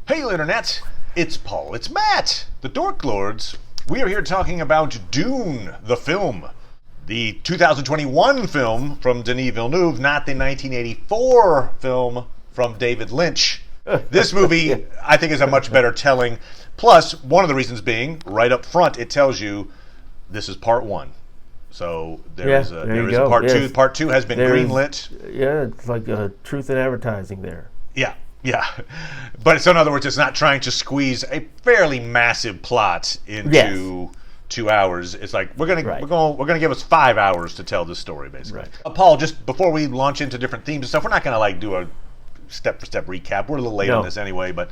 Hey, Internet! It's Paul, it's Matt, the Dork Lords. We are here talking about Dune, the film. The 2021 film from Denis Villeneuve, not the 1984 film from David Lynch. This movie, I think, is a much better telling. Plus, one of the reasons being, right up front, it tells you this is part one. So there is a part two. Part two has been greenlit. Yeah, it's like truth in advertising there. Yeah. But so in other words, it's not trying to squeeze a fairly massive plot into 2 hours. It's like we're gonna give us 5 hours to tell this story, basically. Right. Paul, just before we launch into different themes and stuff, we're not gonna do a step-for-step recap. We're a little late on this anyway, but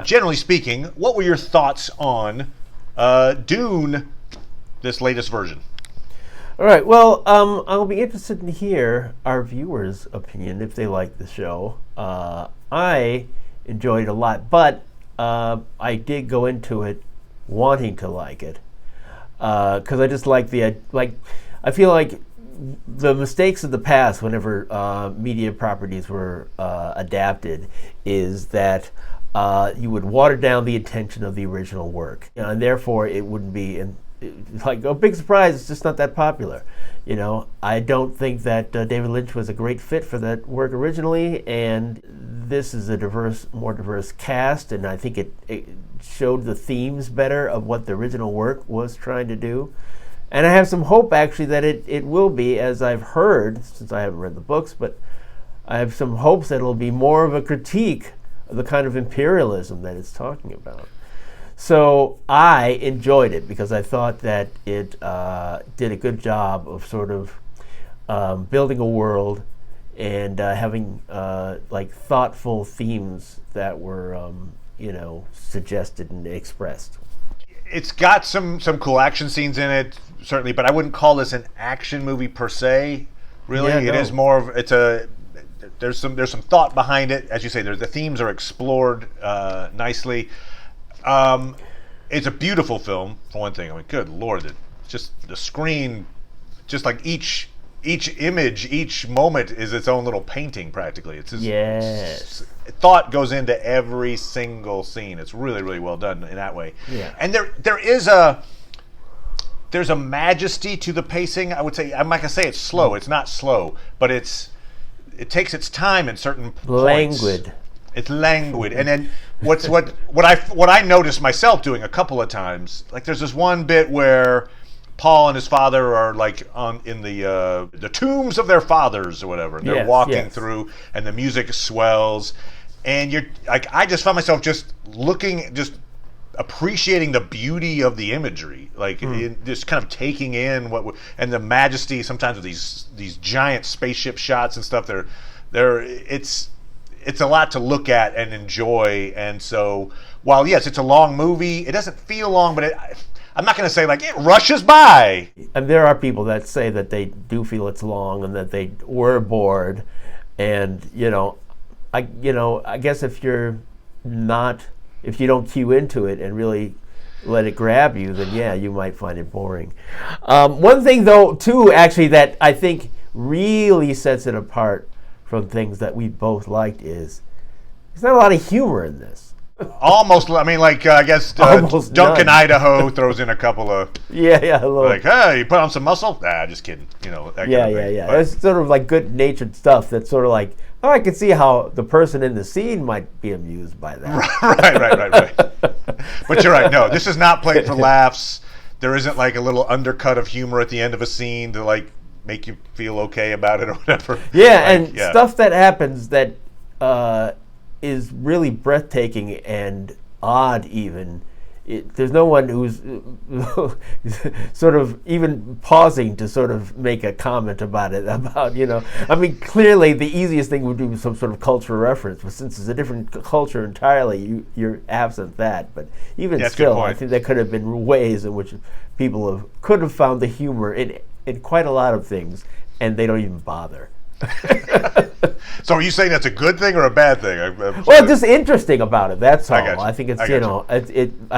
generally speaking, what were your thoughts on Dune, this latest version? All right. Well, I'll be interested to hear our viewers' opinion if they like the show. I enjoyed it a lot, but I did go into it wanting to like it because I just like I feel like the mistakes of the past, whenever media properties were adapted, is that you would water down the intention of the original work, and therefore it wouldn't be like a big surprise. It's just not that popular. I don't think that David Lynch was a great fit for that work originally, and this is a more diverse cast, and I think it showed the themes better of what the original work was trying to do. And I have some hope, actually, that it will be, as I've heard, since I haven't read the books, but I have some hopes that it'll be more of a critique of the kind of imperialism that it's talking about. So I enjoyed it because I thought that it did a good job of sort of building a world and having thoughtful themes that were suggested and expressed. It's got some cool action scenes in it, certainly, but I wouldn't call this an action movie per se. Really, it is more of there's some thought behind it, as you say. The themes are explored nicely. It's a beautiful film, for one thing. I mean, good Lord, just the screen, just like each image, each moment is its own little painting, practically. Thought goes into every single scene. It's really, really well done in that way. Yeah. And there's a majesty to the pacing. I would say, I'm not gonna say it's slow. It's not slow, but it takes its time in certain points. Languid. It's languid, and then what I noticed myself doing a couple of times, like there's this one bit where Paul and his father are in the tombs of their fathers or whatever, and they're walking through, and the music swells, and I just found myself just appreciating the beauty of the imagery, just kind of taking in and the majesty sometimes of these giant spaceship shots and stuff. It's a lot to look at and enjoy, and so while yes, it's a long movie, it doesn't feel long, but I'm not going to say it rushes by. And there are people that say that they do feel it's long and that they were bored, and I guess if you don't cue into it and really let it grab you, then you might find it boring. One thing though, too, actually, that I think really sets it apart from things that we both liked is there's not a lot of humor in this. Almost, I mean, I guess Duncan, Idaho throws in a couple of hey, you put on some muscle? Nah, just kidding. That kind of thing. But it's sort of like good-natured stuff that's sort of like, I can see how the person in the scene might be amused by Right. that. But you're right. No, this is not played for laughs. There isn't a little undercut of humor at the end of a scene to make you feel okay about it or whatever. Stuff that happens that is really breathtaking and odd even. There's no one who's sort of even pausing to sort of make a comment about it. I mean, clearly the easiest thing would be some sort of cultural reference, but since it's a different culture entirely, you're absent that. But even still, I think there could have been ways in which people could have found the humor in quite a lot of things, and they don't even bother. So are you saying that's a good thing or a bad thing? Well, just interesting about it. That's all. I think it's I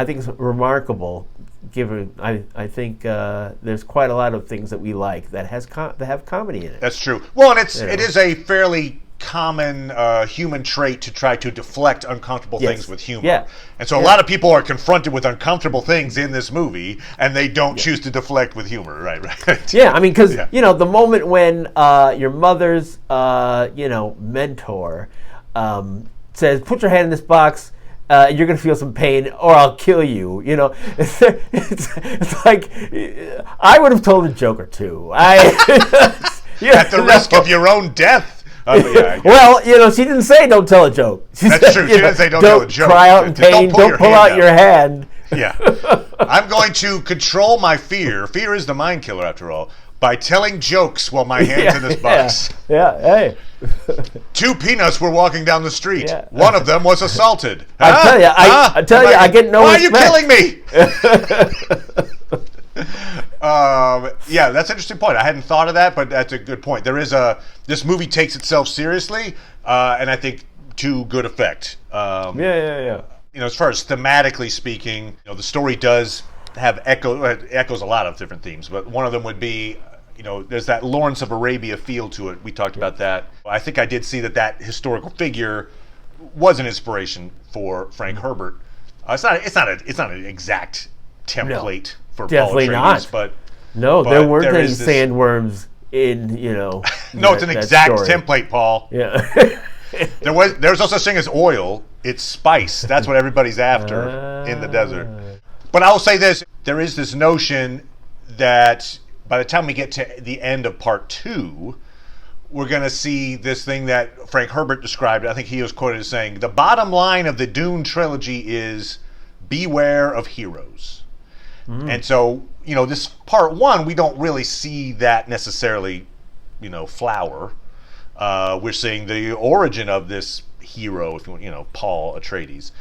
think it's remarkable. Given I think there's quite a lot of things that we like that have comedy in it. That's true. Well, and it is a fairly common human trait to try to deflect uncomfortable things with humor. Yeah. And so a lot of people are confronted with uncomfortable things in this movie, and they don't choose to deflect with humor. Right. Yeah, I mean, because, the moment when your mother's, mentor says, put your hand in this box, you're going to feel some pain, or I'll kill you. It's like, I would have told a joke or two. At the risk of your own death. Well, she didn't say don't tell a joke. That's true. She didn't say don't tell a joke. Don't cry out in pain. Don't pull out your hand. Yeah. I'm going to control my fear. Fear is the mind killer, after all, by telling jokes while my hand's in this box. Yeah. Hey. 2 peanuts were walking down the street. Yeah. One of them was assaulted. I tell you, I get no respect. Why are you killing me? That's an interesting point. I hadn't thought of that, but that's a good point. This movie takes itself seriously, and I think to good effect. As far as thematically speaking, the story does have echoes a lot of different themes, but one of them would be, there's that Lawrence of Arabia feel to it. We talked about that. I think I did see that historical figure was an inspiration for Frank Herbert. It's not an exact template for Paul Atreides, but there weren't any sandworms in no, it's an exact template, Paul. Yeah. There's no such thing as oil. It's spice. That's what everybody's after in the desert. But I will say this: there is this notion that by the time we get to the end of part 2, we're going to see this thing that Frank Herbert described. I think he was quoted as saying, "The bottom line of the Dune trilogy is beware of heroes." And so, this part 1, we don't really see that necessarily, flower. We're seeing the origin of this hero, if Paul Atreides.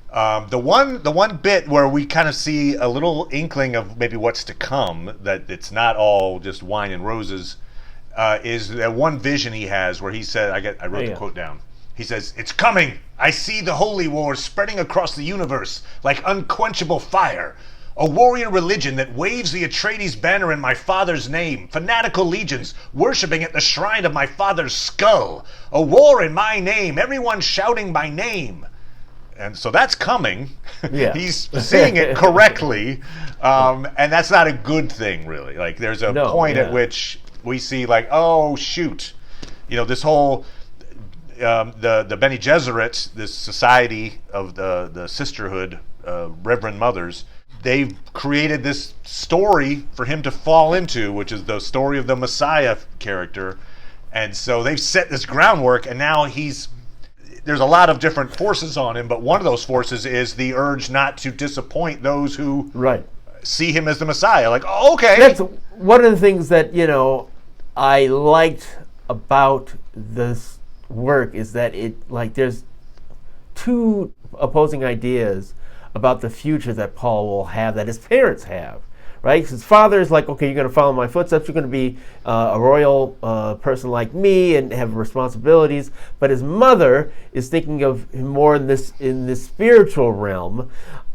The one bit where we kind of see a little inkling of maybe what's to come, that it's not all just wine and roses, is that one vision he has where he said, I wrote the quote down. He says, "It's coming. I see the holy wars spreading across the universe like unquenchable fire. A warrior religion that waves the Atreides banner in my father's name. Fanatical legions worshipping at the shrine of my father's skull. A war in my name. Everyone shouting my name." And so that's coming. Yeah. He's seeing it correctly. And that's not a good thing, really. Like, there's a point at which we see, like, oh, shoot. This whole... the Bene Gesserit, this society of the sisterhood, Reverend Mothers, they've created this story for him to fall into, which is the story of the Messiah character. And so they've set this groundwork, and now there's a lot of different forces on him, but one of those forces is the urge not to disappoint those who see him as the Messiah. Like, oh, okay. That's one of the things that, I liked about this work, is that there's 2 opposing ideas about the future that Paul will have that his parents have, right? Because his father is like, okay, you're going to follow my footsteps, you're going to be a royal person like me and have responsibilities. But his mother is thinking of him more in this spiritual realm.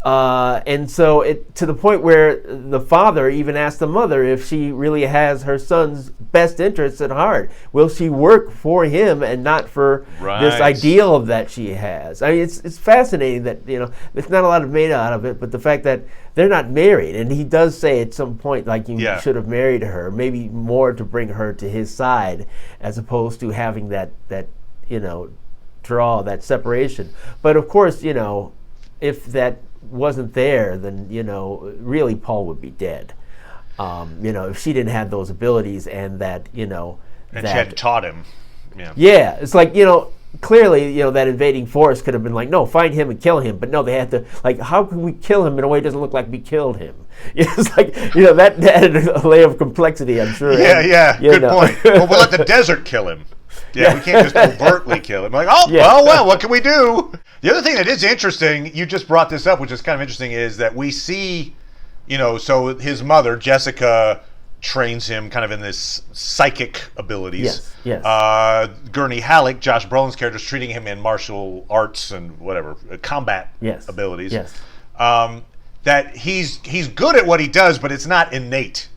And so to the point where the father even asked the mother if she really has her son's best interests at heart. Will she work for him and not for this ideal that she has? I mean, it's fascinating that, there's not a lot made out of it, but the fact that they're not married, and he does say at some point, like, you should have married her, maybe more to bring her to his side, as opposed to having that draw, that separation. But of course, if that wasn't there, then really Paul would be dead. If she didn't have those abilities, and that and she had taught him. Yeah, it's like clearly that invading force could have been like, no, find him and kill him, but no, they had to, like, how can we kill him in a way it doesn't look like we killed him? It's like that added a layer of complexity, I'm sure. Good point. Well, we'll let the desert kill him. Yeah, we can't just overtly kill him. Like, well, what can we do? The other thing that is interesting, you just brought this up, which is kind of interesting, is that we see, so his mother, Jessica, trains him kind of in this psychic abilities. Yes. Gurney Halleck, Josh Brolin's character, is treating him in martial arts and whatever, combat abilities. Yes. That he's good at what he does, but it's not innate.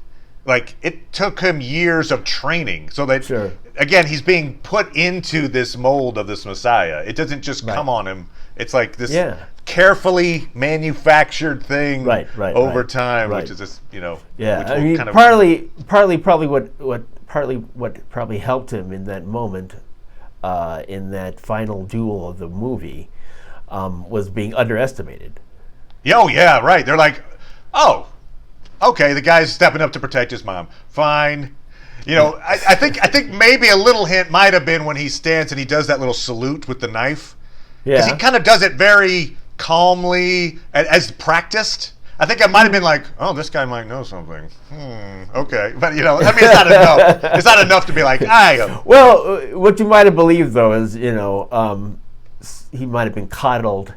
like it took him years of training, so that Sure. again he's being put into this mold of this Messiah. It doesn't just Right. come on him. It's like this Yeah. carefully manufactured thing Right, over time, right. which is this, Yeah, which I will mean, kind of partly probably what probably helped him in that moment, in that final duel of the movie, was being underestimated. oh yeah, right. They're like, oh, okay, the guy's stepping up to protect his mom. Fine. I think maybe a little hint might have been when he stands and he does that little salute with the knife. Because he kind of does it very calmly, as practiced. I think I might have been like, oh, this guy might know something. Okay. But, it's not enough. It's not enough to be like, Well, what you might have believed, though, is, he might have been coddled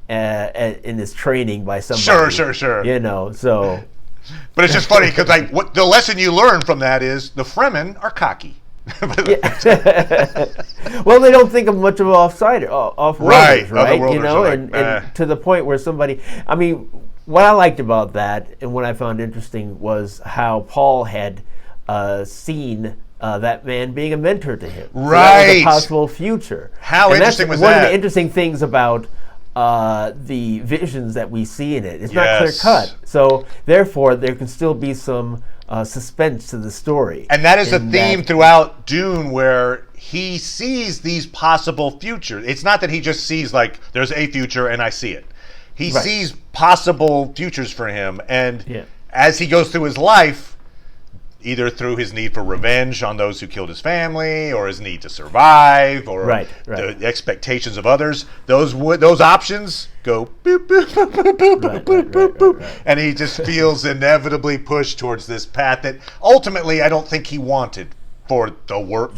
in his training by somebody. Sure. So... But it's just funny because what the lesson you learn from that is the Fremen are cocky. Well, they don't think of much of off-roaders, right? Otherworlders and to the point where somebody, I mean, what I liked about that and what I found interesting was how Paul had seen that man being a mentor to him. So that was a possible future. How interesting was that? One of the interesting things about the visions that we see in it. It's not clear cut, so therefore there can still be some suspense to the story. And that is a theme throughout Dune, where he sees these possible futures. It's not that he just sees like there's a future and I see it. He sees possible futures for him, and as he goes through his life, either through his need for revenge on those who killed his family, or his need to survive, or the expectations of others, those options go boop, boop, boop, boop, boop, boop, boop, boop, and he just feels inevitably pushed towards this path that ultimately I don't think he wanted for the work,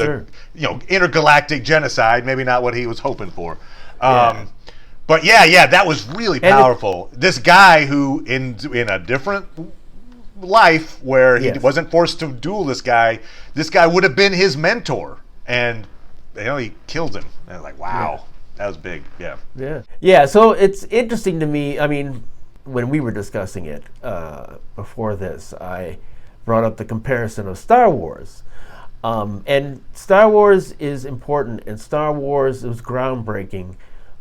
intergalactic genocide. Maybe not what he was hoping for. But that was really powerful. This guy who, in a different life where he wasn't forced to duel this guy would have been his mentor, and he killed him. And I was like, wow, that was big. Yeah. So it's interesting to me. I mean, when we were discussing it before this, I brought up the comparison of Star Wars. And Star Wars is important, and Star Wars was groundbreaking.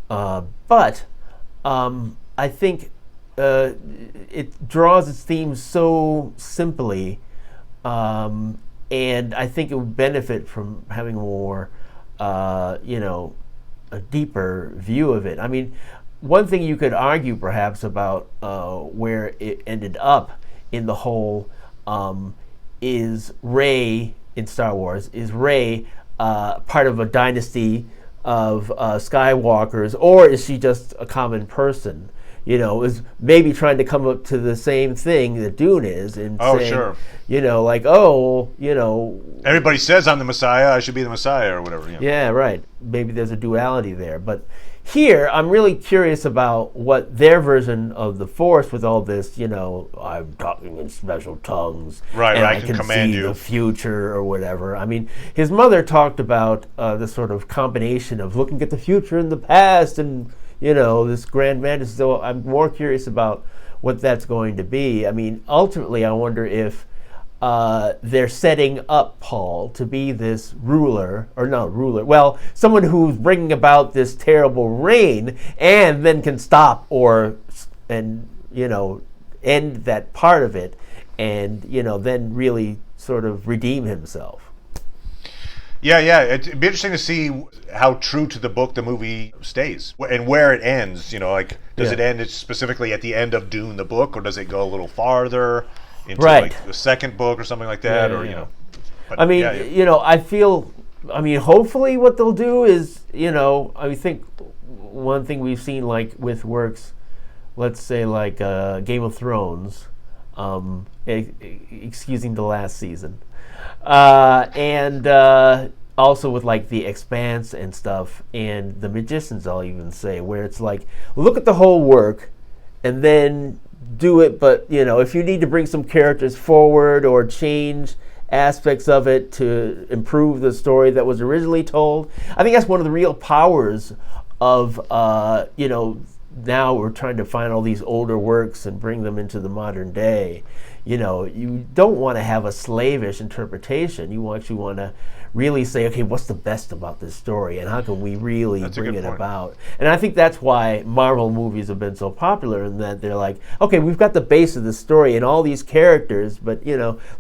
But I think it draws its themes so simply, and I think it would benefit from having a more, a deeper view of it. I mean, one thing you could argue perhaps about where it ended up in the whole is Rey in Star Wars. Is Rey part of a dynasty of Skywalkers, or is she just a common person? Is maybe trying to come up to the same thing that Dune is, and saying, everybody says I'm the Messiah, I should be the Messiah, or whatever. Yeah, right. Maybe there's a duality there, but here I'm really curious about what their version of the Force, with all this, I'm talking in special tongues, right? And I can command see you the future or whatever. I mean, his mother talked about this sort of combination of looking at the future and the past, and this grand fantasy. So I'm more curious about what that's going to be. I mean, ultimately, I wonder if they're setting up Paul to be this someone who's bringing about this terrible reign, and then can stop end that part of it, and then really sort of redeem himself. Yeah. It'd be interesting to see how true to the book the movie stays, and where it ends. Does it end specifically at the end of Dune the book, or does it go a little farther into the second book or something like that? But, I feel. I mean, hopefully, what they'll do is, I think one thing we've seen with works, let's say Game of Thrones, excusing the last season. And also with The Expanse and stuff, and The Magicians, I'll even say, where it's look at the whole work and then do it, but if you need to bring some characters forward or change aspects of it to improve the story that was originally told, I think that's one of the real powers of now we're trying to find all these older works and bring them into the modern day. you don't want to have a slavish interpretation. You actually want to really say, okay, what's the best about this story, and how can we really bring it about? And I think that's why Marvel movies have been so popular, in that they're like, okay, we've got the base of the story and all these characters, but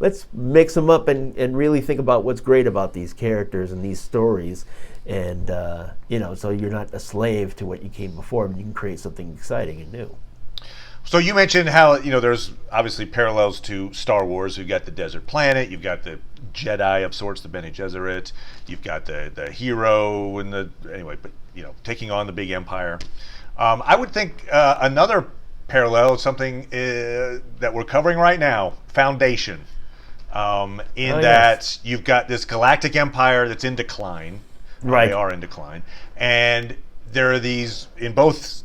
let's mix them up and really think about what's great about these characters and these stories. And so you're not a slave to what you came before, but you can create something exciting and new. So you mentioned how there's obviously parallels to Star Wars. You've got the desert planet, you've got the Jedi of sorts, the Bene Gesserit, you've got the hero and taking on the big empire. I would think another parallel is something that we're covering right now, Foundation. That you've got this galactic empire that's in decline. Right. They are in decline, and there are these in both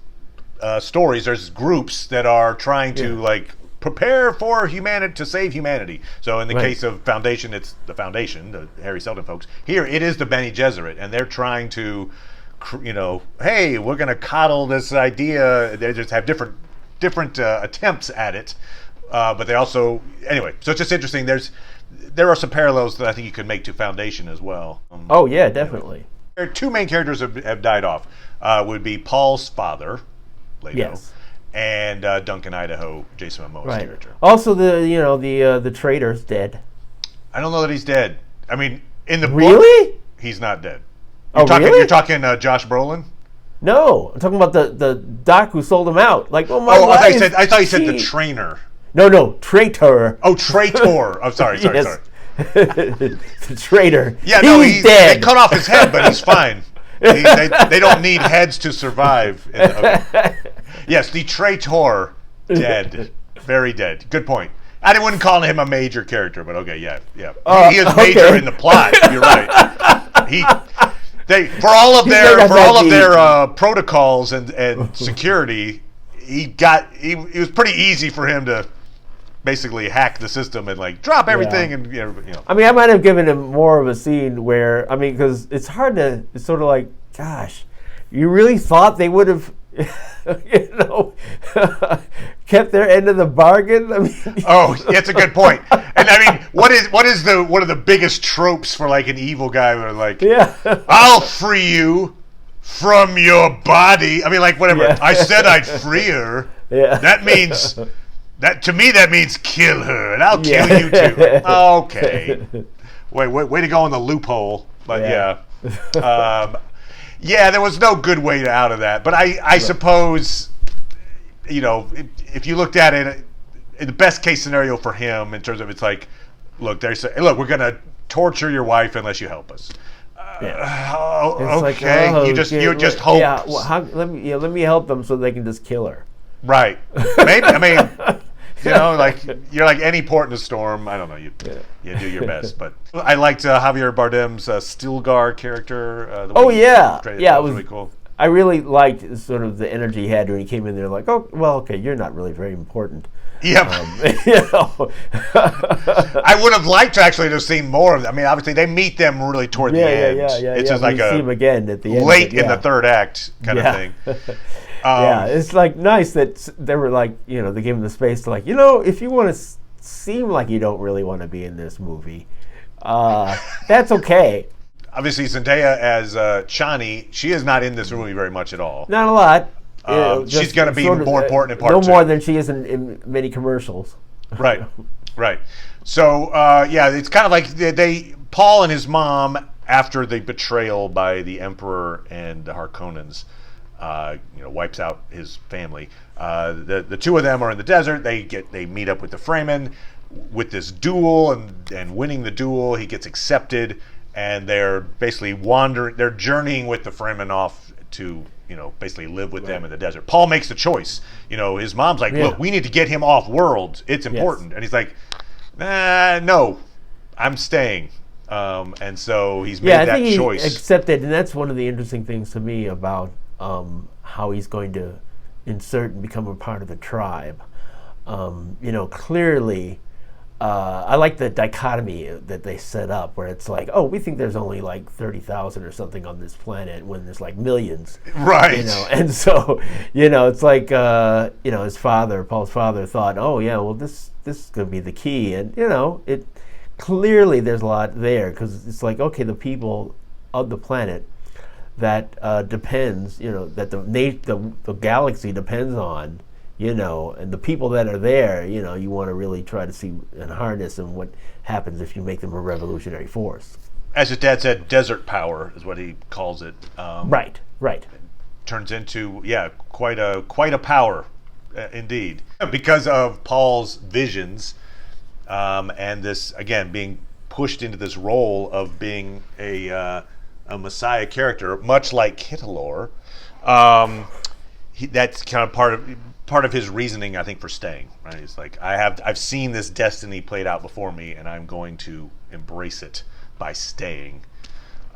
stories. There's groups that are trying to prepare for humanity, to save humanity. So in the case of Foundation, it's the Foundation, the Harry Seldon folks. Here it is the Bene Gesserit, and they're trying to, hey, we're going to coddle this idea. They just have different attempts at it, but they also So it's just interesting. There are some parallels that I think you could make to Foundation as well. Oh yeah, definitely. There are two main characters have died off. Would be Paul's father, Leto, yes, and Duncan Idaho, Jason Momoa's character. Also, the traitor's dead. I don't know that he's dead. I mean, in the book, he's not dead. Really? You're talking Josh Brolin? No, I'm talking about the doc who sold him out. I thought you said the trainer. No, traitor. Oh, traitor. Oh, sorry. The traitor. Yeah, he's dead. They cut off his head, but he's fine. They don't need heads to survive. Yes, the traitor, dead. Very dead. Good point. I wouldn't call him a major character, but okay, yeah. He is major in the plot. You're right. For all of their protocols and security, it was pretty easy for him to basically hack the system and drop everything and I mean, I might have given him more of a scene where because it's hard to. It's sort of like, gosh, you really thought they would have, kept their end of the bargain? I mean, that's a good point. And I mean, what is one of the biggest tropes for an evil guy? Where I'll free you from your body. I mean, whatever. Yeah. I said I'd free her. Yeah. That means to me that means kill her, and I'll kill you too. Okay. Way to go on the loophole. But there was no good way out of that. But I suppose, if you looked at it, in the best case scenario for him, in terms of look, we're gonna torture your wife unless you help us. Okay. You just hope. Yeah. Well, let me help them so they can just kill her. Right. Maybe. I mean, you're like any port in a storm. I don't know. You do your best. But I liked Javier Bardem's Stilgar character. It was really cool. I really liked sort of the energy he had when he came in there. You're not really very important. Yep. I would have liked to actually have seen more of them. I mean, obviously they meet them really toward the end. It's just like see him again at the end. Late in the third act kind of thing. It's nice that they were they gave him the space to if you want to seem like you don't really want to be in this movie, that's okay. Obviously, Zendaya as Chani, she is not in this movie very much at all. Not a lot. She's going to be more important in part two. No more than she is in many commercials. Right. So, it's kind of like Paul and his mom, after the betrayal by the Emperor and the Harkonnens, wipes out his family. The two of them are in the desert. They meet up with the Fremen with this duel, and winning the duel, he gets accepted, and they're basically they're journeying with the Fremen off to basically live with them in the desert. Paul makes the choice. His mom's like, look, we need to get him off world. It's important. Yes. And he's like, no, I'm staying. And so he's made that choice. He accepted, and that's one of the interesting things to me about how he's going to insert and become a part of the tribe. Clearly, I like the dichotomy that they set up, where it's like, oh, we think there's only like 30,000 or something on this planet, when there's like millions, right? And so, it's like, his father, Paul's father, thought, oh yeah, well this is going to be the key, and it clearly there's a lot there, because it's like, okay, the people of the planet that depends, that the galaxy depends on. And the people that are there, you want to really try to see and harness and what happens if you make them a revolutionary force. As his dad said, desert power is what he calls it. Right. Turns into, quite a power, indeed. Because of Paul's visions, and this, again, being pushed into this role of being a Messiah character, much like Hitler, that's kind of part of his reasoning, I think, for staying. Right? He's like, I've seen this destiny played out before me, and I'm going to embrace it by staying.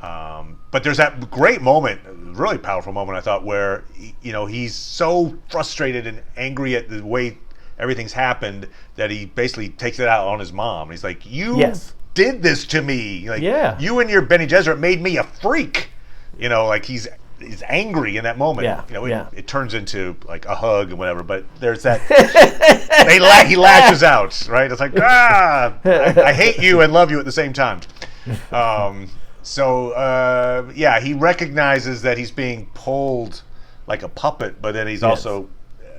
But there's that great moment, really powerful moment, I thought, where he's so frustrated and angry at the way everything's happened that he basically takes it out on his mom. He's like, "You did this to me. Like, you and your Bene Gesserit made me a freak." Like he's angry in that moment. It turns into like a hug and whatever, but there's that he lashes out, right? It's like, I hate you and love you at the same time. He recognizes that he's being pulled like a puppet, but then he's also,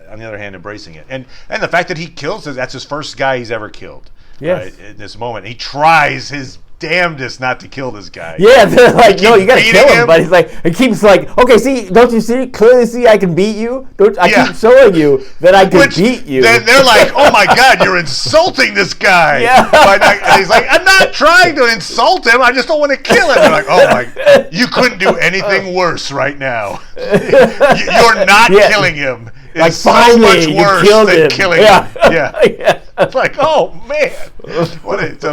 on the other hand, embracing it. And the fact that he kills, that's his first guy he's ever killed. Right, in this moment, he tries his damnedest not to kill this guy. Yeah, they're like, no, you gotta kill him. But he's like, he keeps like, okay, see, don't you clearly see I can beat you? I keep showing you that I can beat you. They're like, oh my God, you're insulting this guy. And he's like, I'm not trying to insult him. I just don't want to kill him. They're like, oh my, you couldn't do anything worse right now. You're not killing him. It's so much worse than killing him. It's like, oh man.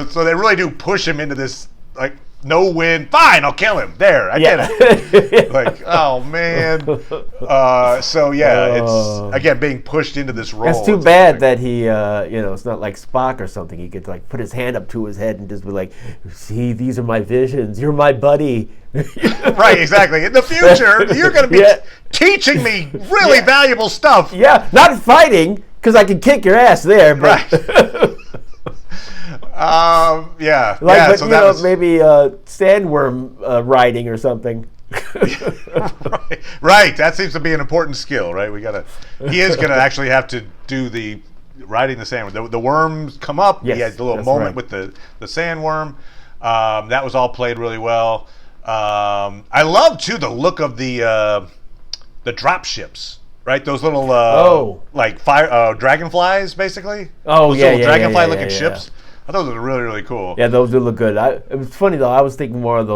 So they really do push him into this, like, no win. Fine, I'll kill him. There, I did it. Like, oh man. It's again being pushed into this role. It's too bad that he, it's not like Spock or something. He could like put his hand up to his head and just be like, "See, these are my visions. You're my buddy." Right, exactly. In the future, you're going to be teaching me really valuable stuff. Yeah, not fighting, because I can kick your ass there. But right. Maybe sandworm riding or something. Right. That seems to be an important skill, right? He is gonna actually have to do the riding the sandworm. The worms come up. He has a little moment with the sandworm. That was all played really well. I love too the look of the drop ships. Right, those little like fire dragonflies, basically. Those little dragonfly-looking ships. I thought those were really, really cool. Yeah, those do look good. It was funny though. I was thinking more of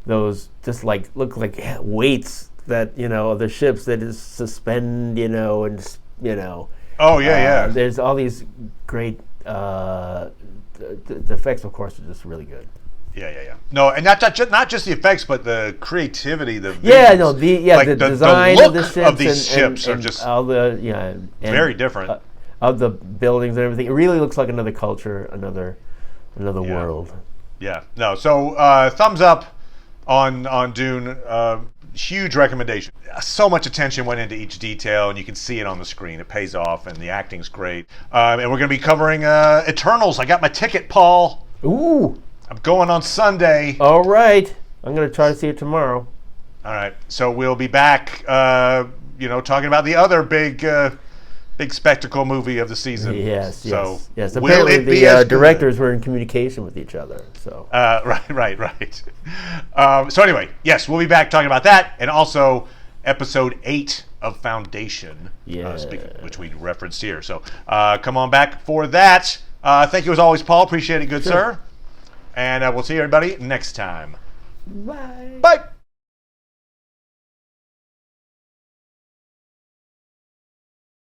those just like look like weights that the ships that is suspend, and Oh yeah. There's all these great. The effects, of course, are just really good. Yeah. No, and not just the effects, but the creativity, the the design the of the ships of these ships are just all very different. Of the buildings and everything, it really looks like another culture, another world. Yeah. No. So thumbs up on Dune. Huge recommendation. So much attention went into each detail, and you can see it on the screen. It pays off, and the acting's great. And we're going to be covering Eternals. I got my ticket, Paul. Ooh. I'm going on Sunday. All right. I'm going to try to see it tomorrow. All right. So we'll be back, talking about the other big spectacle movie of the season. Yes. Apparently the directors were in communication with each other. So. Right. So anyway, yes, we'll be back talking about that, and also episode 8 of Foundation, which we referenced here. So come on back for that. Thank you as always, Paul. Appreciate it, good sir. And we'll see everybody next time. Bye. Bye.